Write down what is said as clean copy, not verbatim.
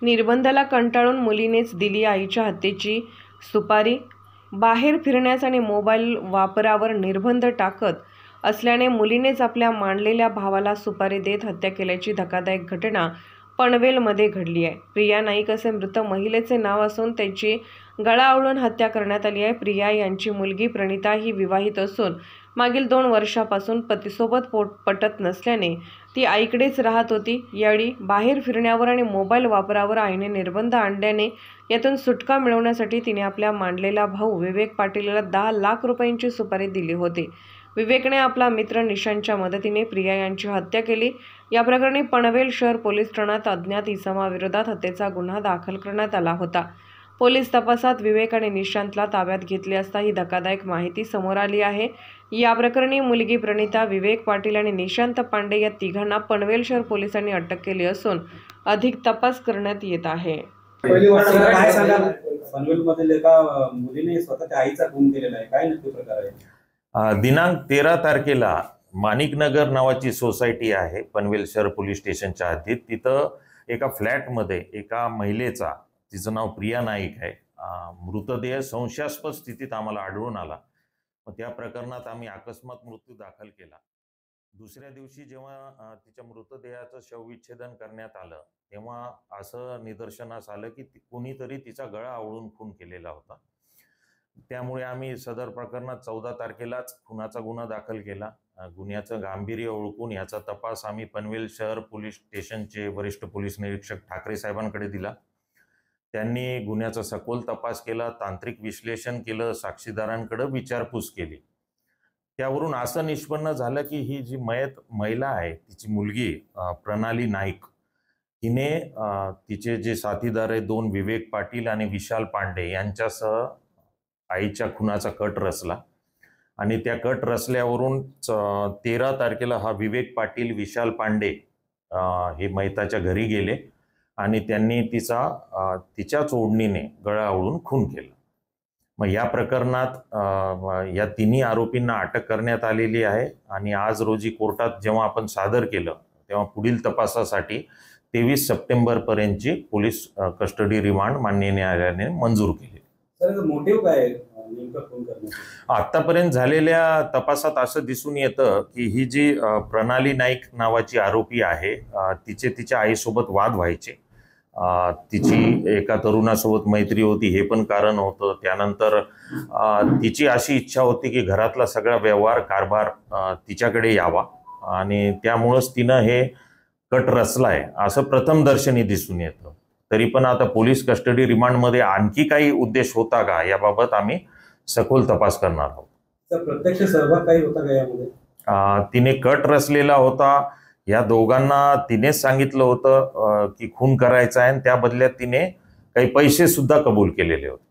निर्बंधाला कंटाळून मुलीनेच दिली आईच्या हत्येची सुपारी। बाहेर फिरण्यास आणि मोबाईल वापरावर निर्बंध टाकत असल्याने मुलीनेच आपल्या मानलेल्या भावाला सुपारी देत हत्या केल्याची धक्कादायक घटना पनवेलमध्ये घडली आहे। प्रिया नाईक असे मृत महिलेचे नाव असून त्याची गळा आवळून हत्या करण्यात आली आहे। प्रिया यांची मुलगी प्रणिता ही विवाहित असून मागील 2 वर्षापासून पतीसोबत पटत नसल्याने ती आईकडेच राहत होती। यावेळी बाहेर फिरण्यावर आणि मोबाईल वापरावर आईने निर्बंध आणल्याने यातून सुटका मिळवण्यासाठी तिने आपल्या मानलेला भाऊ विवेक पाटील याला 10 लाख रुपयांची सुपारी दिली होती। विवेकने आपला मित्र निशांतच्या मदतीने प्रिया यांची हत्या केली। या प्रकरणी पनवेल शहर पोलीस ठाण्यात अज्ञात इसमाविरोधात हत्येचा गुन्हा दाखल करण्यात आला होता। पोलीस तपासात विवेक आणि निशांतला ताब्यात घेतले असता ही धक्कादायक माहिती समोर आली आहे। या प्रकरणी मुलगी प्रणिता, विवेक पाटील आणि निशांत पांडे या तिघांना पनवेल शहर पोलिसांनी अटक केली असून अधिक तपास करण्यात येत आहे। पनवेलमधील एका मुलीने स्वतःच्या आईचा खून केलेला आहे, काय नक्की प्रकार आहे? दिनांक 13 तारखेला माणिकनगर नावाची सोसायटी आहे पनवेल शहर पोलीस स्टेशनच्या हद्दीत। तिथं एका फ्लॅटमध्ये एका महिलेचा, तिचं नाव प्रिया नाईक आहे, मृतदेह संशयास्पद स्थितीत आम्हाला आढळून आला। मग त्या प्रकरणात आम्ही अकस्मात मृत्यू दाखल केला। दुसऱ्या दिवशी जेव्हा तिच्या मृतदेहाचं शवविच्छेदन करण्यात आलं तेव्हा असं निदर्शनास आलं की कोणीतरी तिचा गळा आवळून खून केलेला होता। त्यामुळे आम्ही सदर प्रकरणात 14 तारखेलाच खुनाचा गुन्हा दाखल केला। गुन्ह्याचं गांभीर्य ओळखून याचा तपास आम्ही पनवेल शहर पोलीस स्टेशनचे वरिष्ठ पोलीस निरीक्षक ठाकरे साहेबांकडे दिला। त्यांनी गुन्ह्याचा सखोल तपास केला, तांत्रिक विश्लेषण केलं, साक्षीदारांकडे विचारपूस केली। त्यावरून असं निष्पन्न झालं की ही जी महिला आहे, तिची मुलगी प्रणाली नाईक, हिने तिचे जे साथीदार आहे 2 विवेक पाटील आणि विशाल पांडे यांच्यासह आईच्या खुनाचा कट रचला आणि त्या कट रचल्यावरून 13 तारखेला हा विवेक पाटील, विशाल पांडे हे मैताच्या घरी गेले आणि त्यांनी तिच्याच ओढणीने गळा आवळून खून केला। मग या प्रकरणात या तिन्ही आरोपींना अटक करण्यात आलेली आहे आणि आज रोजी कोर्टात जेव्हा आपण सादर केलं तेव्हा पुढील तपासासाठी 23 सप्टेंबरपर्यंतची पोलीस कस्टडी रिमांड माननीय न्यायालयाने मंजूर केली। सर, मोटिव्ह काय नेमका खून करण्याचा? आतापर्यंत झालेल्या तपासात असं दिसून येतं की ही जी प्रणाली नाईक नावाची आरोपी आहे, तिच्या आईसोबत वाद व्हायचे। तिची एका तरुणासोबत मैत्री होती, हे पण कारण होतं। त्यानंतर तिची अशी इच्छा होती की घरातला सगळा व्यवहार कारभार तिच्याकडे यावा आणि त्यामुळंच तिनं हे कट रचलाय असं प्रथमदर्शनी दिसून येतं। तरी पण आता पोलीस कस्टडी रिमांडमध्ये आणखी काही उद्देश होता का याबाबत आम्ही सखोल तपास करणार आहोत। सर, प्रत्यक्ष सहभाग काही होता का यामध्ये? तिने कट रचलेला होता, या दोघांना तिनेच सांगितलं होतं की खून करायचा आहे आणि त्या बदल्यात तिने काही पैसे सुद्धा कबूल केलेले होते।